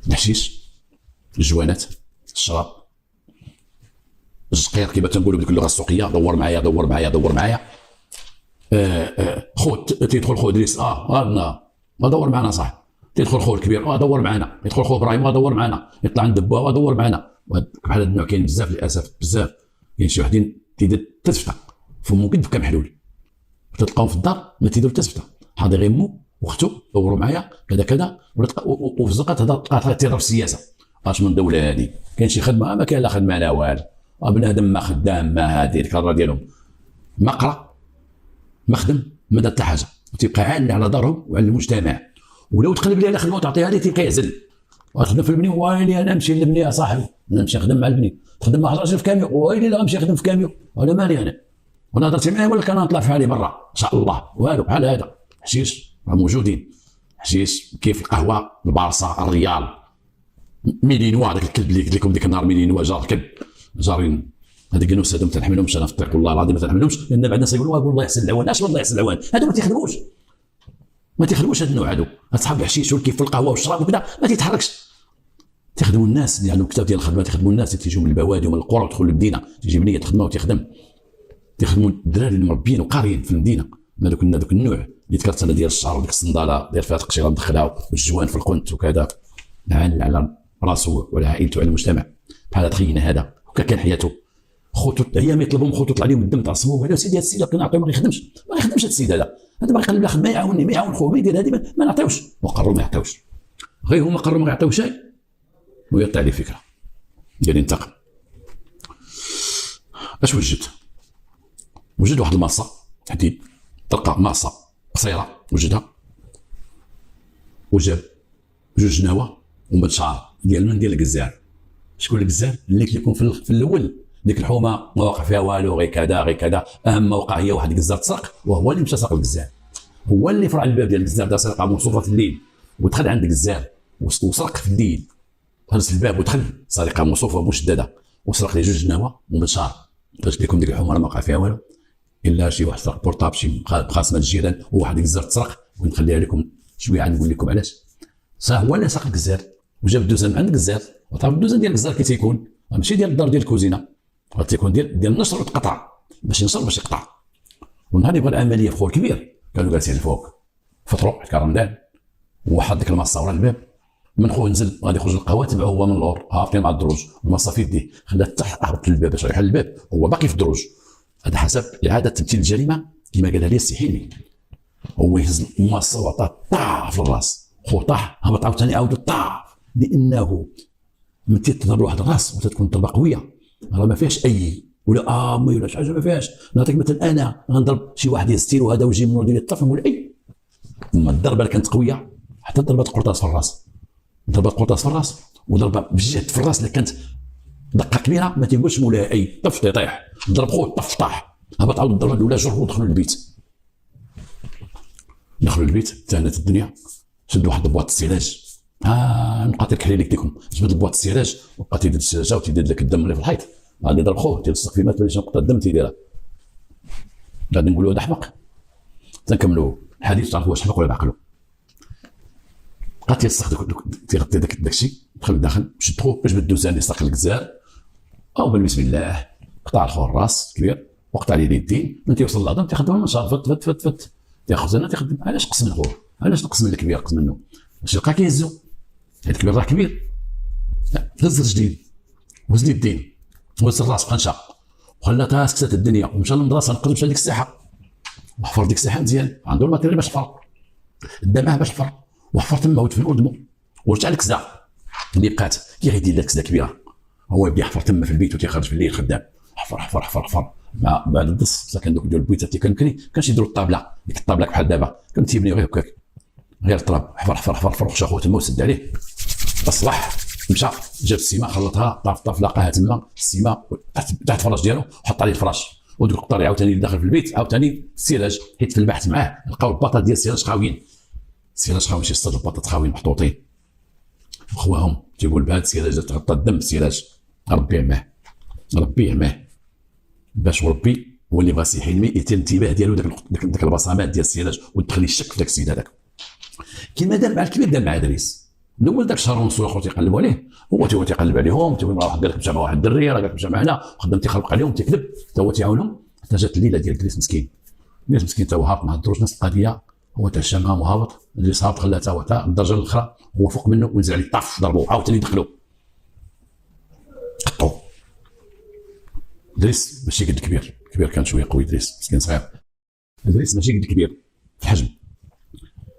الحشيش، الجوانات، الشراب، الزقير كيما تنقولوا بديك اللغه السوقيه، دور معايا. خو تيدخل خو ادريس، ما دور معنا صح، تيدخل خو الكبير، دور معنا، يدخل خو ابراهيم، دور معنا، يطلع عند با، دور معنا. بحال هذا النوع كاين بزاف للاسف، بزاف. كاين شي وحدين تيدير تسفته فمو قد بكى محلول، تلقاهم في الدار ما تيديروا تسفته، حاضر يمو واختو دوروا معايا كذا، وفي الزنقه تهضر تيضرب السياسه. اش من دوله هذه؟ كاين شي خدمه؟ ما كاين لا خدمه لا والو، بنادم ما خدام، ما هادي ديك الهضره ديالهم، ما قرا ما خدم ما دار حتى حاجه، وتيبقى عالي على دارهم وعلى المجتمع. ولو تقلب لي على خدمه وتعطيها لي تيبقى يعزل، وتخدم في البني، ويلي انا نمشي للبني يا صاحبي، نمشي نخدم مع البني، تخدم مع راجل في كاميو، ويلي لا نمشي نخدم في كاميو، وانا مالي انا هضرتي معايا ولا كان نطلع في حالي برا ان شاء الله، والو. بحال هذا حشيش راه موجودين، حشيش كيف القهوه، البارصه، الريال، ميلينوا، هذاك الكلب اللي قلت لكم ديك النهار، ميلينوا جار كلب جارين، هذيك الناس هذو ما تنحملهمش انا في الطريق، والله العظيم ما تنحملهمش، لان بعد الناس يقولوا الله يحسن العوان. اش والله يحسن العوان؟ هذو ما تيخدموش، ما تيخدموش هاد النوع هادو، اصحاب الحشيش والكيف والقهوه والشراب وكذا ما تيتحركش. تخدموا الناس اللي عندهم كتاب ديال الخدمه، تخدموا الناس اللي تيجيو من البوادي ومن القرى ويدخلوا للمدينه، تيجي بنيه تخدمها وتخدم. تخدموا الدراري المربيين وقاريين في المدينه، ما دوك النوع اللي ذكرت انا ديال الشعر وديك الصنداله ديال فيها القشيره ندخلها والجوان في القنت وكذا، على راسو وعلى عائلته وعلى المجتمع. بحال تخينا هذا وكان حياته خطوط ايام يطلبهم خطوط عليهم الدم تعصبوه. هذا سيدي هذا السيد كنعطيو ما يخدمش هذا السيد، هذا باغي يقلب ياخذ ما يعاونني ما يعاون خوه ما يدير هذه ما نعطيوش. وقرروا ما يعطيوش، غير هما قرروا ما يعطيو شيء ويطلع لي فكره ديال ينتقم. اش وجد واحد الماصه حديد، تلقى ماصه قصيره وجدها، وجاب جوج نواة ومن شعر ديال القزار. شكون القزار؟ اللي كيكون في الاول ديك الحومه ما واقع فيها والو، غير كذا اهم ما وقع هي واحد قزار تسرق، وهو اللي مشى سرق القزار، هو اللي فرع الباب ديال القزار دا سرقه موصوفه في الليل ودخل عند القزار وسرق في الليل، هرس الباب ودخل سرقه موصوفه مشدده وسرق لي جوج نواة ومن شعر. قلت لكم ديك الحومه ما وقع فيها والو الا شي واحد سرق بورطاب شي خاص الجيران وواحد القزار تسرق. ونخليها لكم شويه عاد نقول لكم علاش. هو اللي سرق القزار وجاب الدوزان من عند القزار، وطاب الدوزان ديال القزار كي تيكون ماشي ديال الدار ديال الكوزينه، تيكون ديال النشر وتقطع باش ينشر باش يقطع. ونهار يبغى العمليه في خور كبير كانوا جالسين الفوق فطروا حكا رمضان وحط ديك الماصه ورا الباب. من خوه نزل غادي يخرج القهوه تبعه هو من اللور هابطين مع الدروج والماصه في يديه، خلاه تحت هبط للباب باش يحل الباب هو باقي في الدروج. هذا حسب اعاده تمثيل الجريمه كما قالها لي السي حلمي. هو يهز الماصه وعطاه طاح في الراس، خوه طاح هبط عاوتاني عاود طاح، لانه ملي تضرب واحد الراس وتتكون ضربه قويه راه ما فيهاش اي ولا امي ولا شي حاجه ما فيهاش. نعطيك مثلا انا غنضرب شي واحد يستير وهذا ويجي منو ديال الطفل ولا اي، اما الضربه اللي كانت قويه حتى ضربه قرطاس في الراس، ضربه قرطاس في الراس وضربه بجهد في الراس اللي كانت دقه كبيره ما تيقولش مولاها اي طفل يطيح، ضرب خوه طف طاح هبط عاود الضربه الاولى جرحوا ودخلوا للبيت. دخلوا للبيت تهنت الدنيا، شدوا واحد بواط السراج نبقى تركحلي لك ديكم جبد البواط السراج وبقى تيدير السراجه وتيدير لك الدم اللي في الحيط. غادي يضرب خوه تيلصق فيه مات باش نقطه الدم تيديرها. غادي نقولوا هذا حمق. تنكملوا الحديث تعرفوا واش حمق ولا بعقلو. بقى تيلصق تيغطي داك الشيء دخل لداخل شد خوه باش بالدوزان اللي سرق القزار او بسم الله قطع الخو الراس كبير وقطع ليه اليدين. من تيوصل للعظم تيخدم من شهر فت تياخذ انا تيخدم. علاش قسم خوه؟ علاش نقص من الكبير قسم منه؟ باش يلقى كيهزو هذا الكبير راه كبير. هز الجديد وهز لي الدين وهز الراس بقى نشا وخلاتها سكتت الدنيا ومشى للمدرسه نقدر مشى لديك الساحه وحفر ديك الساحه مزيان عنده الماتيريال باش حفر دامها باش حفر وحفر تما ودفن ودمو ورجع للكسده اللي بقات كي غيدير لك كسده كبيره. هو يبدا يحفر تما في البيت وتيخرج في الليل خدام حفر حفر حفر حفر مع بعد الدص كان دوك ديال البيوت اللي كانوا كانش يديروا الطابله ديك الطابله بحال دابا كان تيبني غير هكاك غير التراب حفر حفر حفر حفر وخشى خوه تما وسد عليه. الصباح مشى جاب السيمه خلطها طاف لقاها تما السيمه تحت الفراش ديالو وحط عليه الفراش ودوك القطار عاوتاني داخل في البيت عاوتاني السراج حيت في البحث معاه لقاو الباطات ديال السراج خاويين. السراج خاوي شي 6 الباطات خاويين محطوطين. خوهم تيقول بهذا السراج تغطى الدم السراج ربي عماه باش وربي هو اللي بغى سي حلمي يتم الانتباه ديالو داك البصمات ديال السراج وتدخل الشك في داك السيد هذاك كما دار مع الكبير دار مع ادريس. الاول داك شهر ونص الاخر تيقلبوا عليه هو تيقلب عليهم تيقول راه قال لك مشى مع واحد الدري راه قال لك مشى معنا خدام تيخلق عليهم تيكذب حتى هو تيعاونهم حتى جات الليله ديال ادريس مسكين. ادريس مسكين تا هو هابط ما هضروش نفس القضيه هو تعشى معاهم وهابط ادريس هابط خلاه تا هو تا الدرجه الاخرى هو فوق منه ونزل عليه طاف ضربوه عاوتاني دخلوا قطو. ادريس ماشي قد الكبير كان شويه قوي ادريس مسكين صغير. ادريس ماشي قد الكبير في الحجم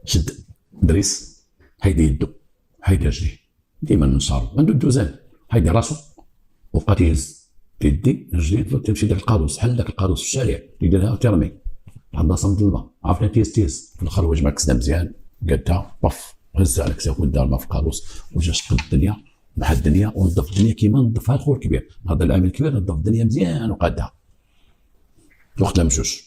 شد ادريس هيدي يدو هيدي رجليه ديما نصار عنده الدوزان هيدي راسو وبقى تيهز تيدي رجليه تمشي داك القاروس حل داك القاروس في الشارع يديرها وترمي عند بلاصه مظلمه عرفنا تيز في الاخر هو جمع كسده مزيان قادها طف هز على كسا ودار الماء في القاروس وجا شقد الدنيا محى الدنيا ونظف الدنيا كيما نظفها الخو الكبير. هذا العامل الكبير نظف الدنيا مزيان وقادها وقت لا مشوش.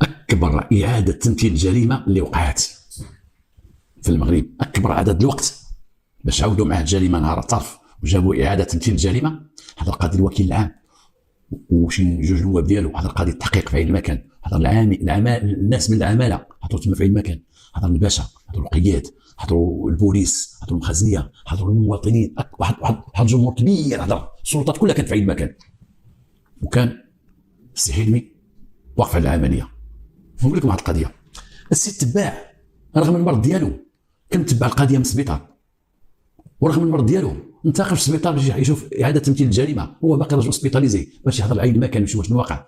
اكبر اعاده تمثيل الجريمه اللي وقعت في المغرب اكبر عدد الوقت باش عاودوا معاه الجريمه نهار الطرف وجابوا اعاده تمثيل الجريمه هذا القاضي الوكيل العام وشي جوج نواب ديالو، حضر قاضي التحقيق في عين المكان، حضر الناس من العماله حضروا تما في عين المكان، حضر الباشا، حضروا القياد، حضروا البوليس، حضروا المخزنيه، حضروا المواطنين، واحد الجمهور كبير حضر، السلطات كلها كانت في عين المكان. وكان السي حلمي واقف على العمليه. نقول لكم واحد القضيه، السي التباع رغم المرض ديالو كان متبع القضيه من السبيطار، ورغم المرض ديالو انتقل في السبيطار باش يشوف اعاده تمثيل الجريمه، هو باقي رجل سبيطاليزي باش يحضر عين المكان ويشوف شنو واقع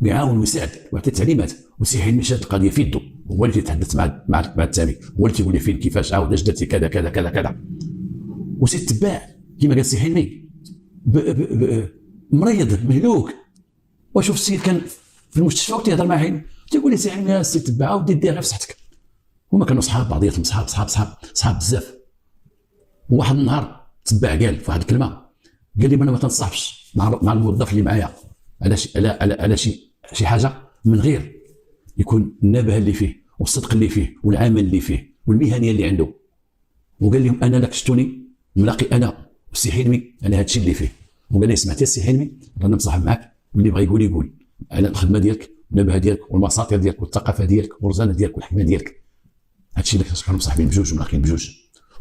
ويعاون ويساعد ويعطي تعليمات. وسي حلمي شاد القضيه في يده، هو اللي يتحدث مع التامي، هو اللي تيقول لي فين كيفاش عاود اش درتي كذا كذا كذا كذا. وسي التباع كما قال سي حلمي مريض مهلوك، وشوف السيد كان في المستشفى وتيهضر مع حلمي تيقول لي سي حلمي يا سي التباع ودي دير غير في صحتك. هما كانوا صحاب بعضياتهم، صحاب بزاف. وواحد النهار تبع قال في واحد الكلمه، قال لي انا ما تنصاحبش مع الموظف اللي معايا على شي حاجه من غير يكون النبه اللي فيه والصدق اللي فيه والعمل اللي فيه والمهنيه اللي عنده. وقال لهم انا لك شتوني ملاقي انا والسي حلمي على هذا الشيء اللي فيه. وقال لي سمعتي السي حلمي رانا مصاحب معك، واللي بغى يقول على الخدمه ديالك والنبه ديالك والمساطر ديالك والثقافه ديالك والرزانه ديالك والحكمه ديالك. هذا الشيء اللي كانوا مصاحبين بجوج وملاقيين بجوج.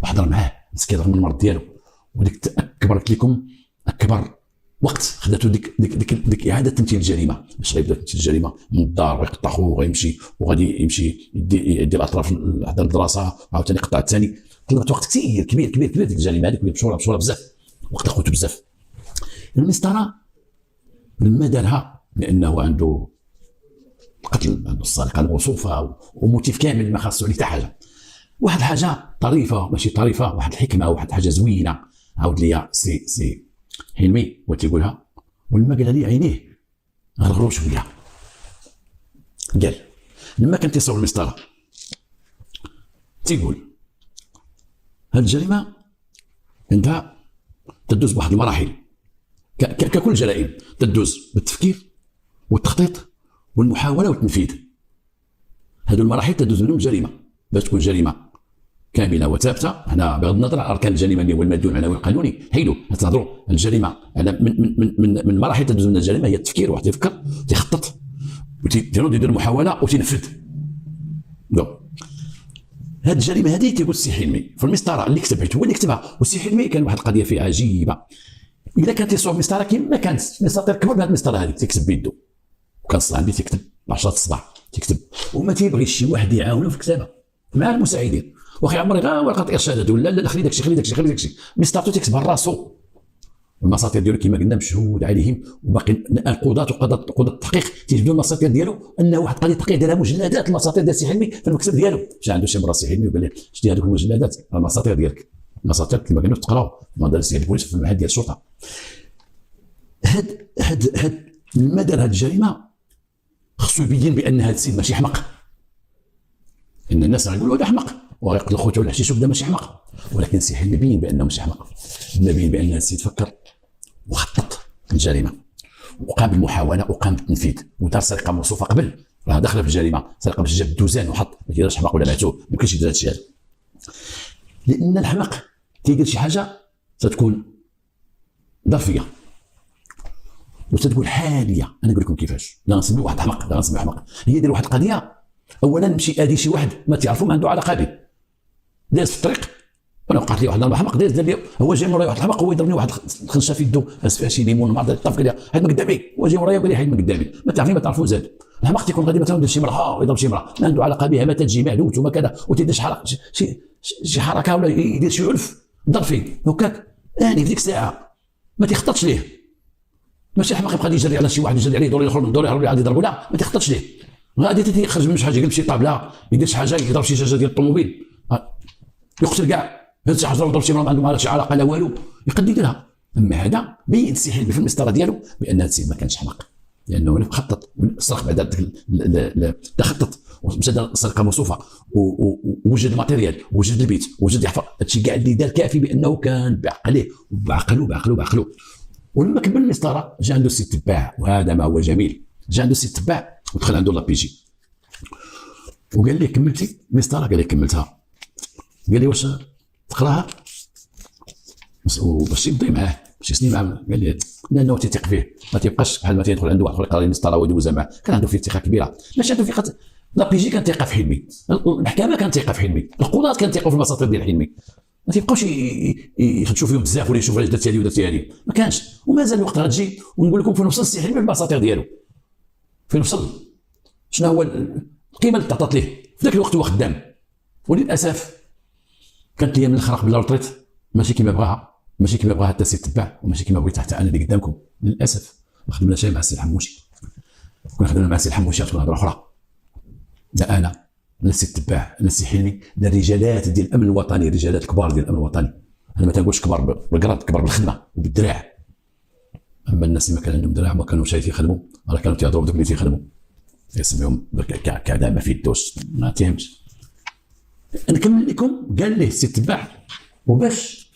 وحضر معاه مسكين رغم المرض ديالو. وديك اكبرت لكم اكبر وقت خداتو ديك اعاده تمثيل الجريمه، باش غيبدا تمثيل الجريمه من الدار ويقطع خوه وغيمشي وغادي يمشي يدي الاطراف حدا الدراسه عاوتاني يقطع الثاني. طلبت وقت كثير كبير ديك الجريمه هذيك، بشوره بزاف، وقت خوته بزاف. المسطره لما دارها لانه عنده قتل، عنده السرقه الموصوفه وموتيف كامل ما خاصو عليه حتى حاجه. واحد الحاجه طريفه ماشي طريفه، واحد الحكمه واحد حاجه زوينه عاود ليا سي حلمي وتيقولها، ولما قالها لي عينيه غرغروا شويه. قال لما كان تيصور المسطره تيقول هاد الجريمه عندها تدوز بواحد المراحل ككل جرائم، تدوز بالتفكير والتخطيط والمحاوله والتنفيذ. هذو المراحل تدوز منهم الجريمه باش تكون جريمه كامله وثابته. هنا بغض النظر عن اركان الجريمه اللي هو المادون المعنوي القانوني، حيدوا تهضروا الجريمه على من مراحل تدوز من الجريمه، هي التفكير، واحد تيفكر تيخطط وتيدير محاوله وتنفذ. هذه الجريمه هذه تيقول السي حلمي في المسطره اللي كتب، هو اللي كتبها. والسي حلمي كان واحد القضيه فيها عجيبه، الا كان تيصور مسطره كيما كانت مساطير كبر بهذه المسطره هذه تيكتب بيدو، وكان الصلاح عندي تيكتب ب 10 الصباح تيكتب، وما تيبغيش شي واحد يعاونه في الكتابه مع المساعدين. واخي عمري غير ورقه ارشادات ولا لا خلي داكشي مسطرته تيكتبها راسو. المساطير ديالو كما قلنا مشهود عليهم، وباقي القضاة وقضاة التحقيق تيجبدوا المساطير ديالو انه واحد قضيه التحقيق دارها مجلدات المساطير ديال السي حلمي في المكتب ديالو. جا عنده شي مره السي حلمي وقال له شتي هذوك المجلدات المساطير ديالك، المساطير كما قلنا تقراو في مدارس ديال البوليس في المعهد ديال الشرطه. هاد لما دار هاد الجريمه خصو يبين بان هاد السيد ماشي حمق، ان الناس غيقولوا هذا حمق وغيقتل خوته ولا شي، شوف ده ماشي حمق. ولكن السي حلمي بين بانه ماشي حمق، بين بان هاد السيد فكر وخطط الجريمه وقام بالمحاوله وقام بالتنفيذ، ودار سرقه موصوفه قبل راه داخله في الجريمه، سرقه باش جاب الدوزان وحط، ما كيديرش حماق ولا معتوه، ما يمكنش يدير هذا الشيء هذا. لان الحماق كيدير شي حاجه ستكون ظرفيه وتتقول حاليه. انا نقول لكم كيفاش، لا نسميو واحد حماق، لا نسميو حماق. هي دير واحد القضيه، اولا نمشي ادي شي واحد ما تعرفو ما عنده علاقه به، داز في الطريق وانا وقعت لي واحد الحماق، داز دار لي، هو جاي مورايا واحد الحماق، هو يضربني واحد الخنشه في يدو، هز فيها شي ليمون ما طاف، قال لي حيد من قدامي، هو جاي مورايا وقال لي حيد من قدامي، ما تعرفني ما تعرفو زاد. الحماق تيكون غادي مثلا يدير شي مراه ويضرب شي مراه ما عنده علاقه بها، ما تجي معدوت وما كذا، وتيدير شي حركه ولا يدير شي عنف ضرب فيه هكاك، في ديك الساعه ما تيخططش ليه. ماشي الحماق يبقى يجري على شي واحد، يجري عليه يدور يخرج من الدور يهرب، عاد يضربو، لا ما تيخططش ليه، غادي تيخرج من شي حاجه، يقلب شي طابله، يدير شي حاجه، يضرب شي شاشه ديال الطوموبيل، يقتل كاع، هز شي حجره ويضرب شي مرة ما عنده شي علاقه لا والو، يقد يديرها. اما هذا بين السي حلمي في المسطره ديالو بان هذا السيد ما كانش حماق، لانه مخطط سرق بعد تخطط ومشى دار سرقه موصوفه ووجد الماتيريال ووجد البيت ووجد يحفظ هادشي كاع اللي دار كافي بانه كان بعقله بعقله. ولما كمل المسطره جا عنده السي تباع، وهذا ما هو جميل، جا عنده السي تباع ودخل عنده لابيجي وقال لي كملتي المسطره؟ قال لي كملتها. قال لي واش تقراها؟ باش يمضي معاه شي سنين قال لي لانه تيثق فيه، ما تيبقاش بحال ما تيدخل عنده واحد اخر يقرا المسطره ويدوز معاه، كان عنده فيه ثقه كبيره. ماشي عنده ثقه، لا بي جي كان ثقه في حلمي، المحكمه كانت ثقه في حلمي، القضاه كانت ثقه في المساطير ديال حلمي، ما تيبقاوش يخدشوا فيهم بزاف ولا يشوفوا علاش درتي هذه ودرتي هذه، ما كانش. ومازال الوقت غتجي ونقول لكم فين وصل السي حلمي بالمساطير ديالو، فين وصل، شنو هو القيمه اللي تعطات ليه في ذاك الوقت هو خدام. وللاسف كانت لي من الخرق بلا رطريت، ماشي كما بغاها، ماشي كما بغاها حتى السي تبع، وماشي كما بغيت حتى انا اللي قدامكم. للاسف ما خدمناش مع السي الحموشي، كنا خدمنا مع السي الحموشي تكون هضره اخرى. لا انا لا السي تبع لا السي حلمي، لا الرجالات ديال الامن الوطني، الرجالات الكبار ديال الامن الوطني، انا ما تنقولش كبار بالقرد، كبار بالخدمه وبالدراع. اما الناس اللي ما كان عندهم دراع ما كانوا شايفين يخدموا، راه كانوا تيهضروا بدوك اللي تيخدموا يسميهم كذا ما في الدوش، ما تيهمش. نكمل لكم. قال ليه السي تبع، وباش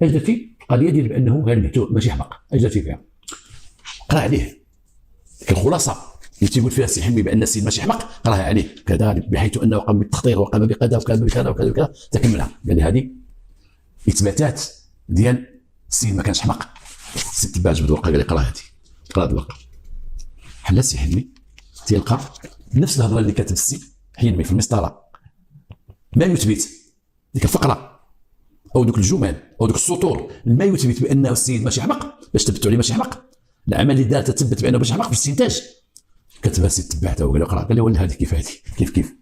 اش درتي القضيه ديال بانه قال له ماشي حماق، اش درتي فيها؟ قرا عليه ديك الخلاصه اللي تيقول فيها السي حلمي بان السيد ماشي حماق، قراها عليه كذا، بحيث انه قام بالتخطيط وقام بكذا وكذا وكذا وكذا وكذا، تكملها. قال لي هذه اثباتات ديال السيد ما كانش حماق. السي تبع جبد ورقه قال لي قرا هذه، قرا هذه الورقه. حل السي حلمي تيلقى نفس الهضره اللي كاتب السي حلمي في المسطره، ما يثبت ديك الفقره او دوك الجمل او دوك السطور ما يثبت بانه السيد ماشي حماق. باش ثبتوا عليه ماشي حماق، العمل اللي دار تثبت بانه ماشي حماق في الاستنتاج. كتبها السي تبع حتى هو قال له قرا، قال له ولا هذه كيف هذه كيف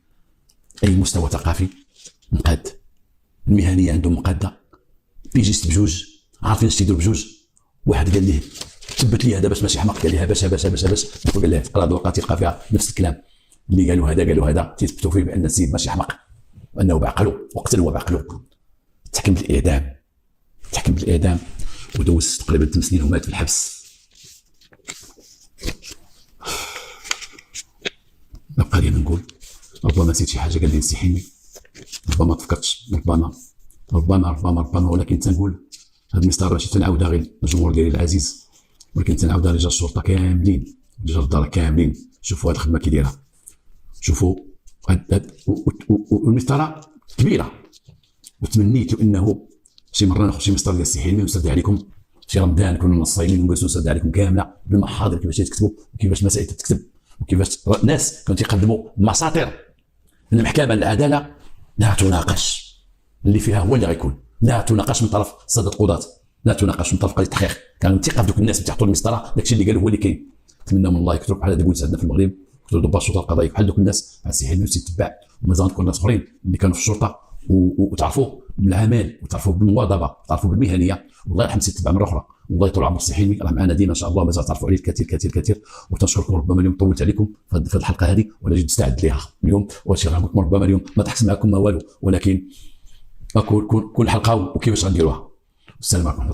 اي مستوى ثقافي مقاد، المهنيه عندهم مقاده، بيجيست بجوج عارفين اش تيديروا بجوج. واحد قال ليه ثبت لي هذا باش ماشي حماق، قال لها باش قال له قرا الورقه تلقى فيها نفس الكلام اللي قالوا هذا تيثبتوا فيه بان السيد ماشي حماق وانه بعقله وقتل هو بعقله. تحكم بالاعدام ودوز تقريبا 8 سنين ومات في الحبس. نبقى لي نقول ربما نسيت شي حاجه قال لي السي حلمي، ربما تفكرتش، ربما، ولكن تنقول هذه المسطره ماشي تنعاودها غير الجمهور ديالي العزيز، ولكن تنعاودها رجال الشرطه كاملين، رجال الدار كاملين. شوفوا هذه الخدمه كي دايره، شوفوا والمسطره كبيره. وتمنيت انه شي مره ناخذ شي مسطره ديال السي حلمي ونسد عليكم في رمضان، كنا نصايمين ونجلسوا نسد عليكم كامله بالمحاضر كيفاش تكتبوا وكيفاش مسائل تتكتب وكيفاش الناس كانوا تيقدموا مساطر. المحكمه العداله لا تناقش، اللي فيها هو اللي غيكون، لا تناقش من طرف الساده القضاه، لا تناقش من طرف قضيه التحقيق. كانوا ثقه في دوك الناس اللي تحطوا المسطره، داكشي اللي قالوا هو اللي كاين. نتمنى من الله يكتب بحال هذا قلت عندنا في المغرب، كتبوا ضباط الشرطه القضائيه بحال دوك الناس على السي حلمي والسي تبع، ومازال تكون ناس اخرين اللي كانوا في الشرطه وتعرفوا بالعمل وتعرفوا بالمواظبه وتعرفوا بالمهنيه. والله يرحم السي تبع مره اخرى، والله يطول عمر السي حلمي، راه معنا ديما ان شاء الله، مازال تعرفوا عليه الكثير كثير كثير. وتنشكركم، ربما اليوم طولت عليكم في هذه الحلقه هذه وانا جد مستعد لها اليوم. وهادشي ربما اليوم ما تحس معكم ما والو، ولكن كل حلقه وكيفاش غنديروها. السلام عليكم.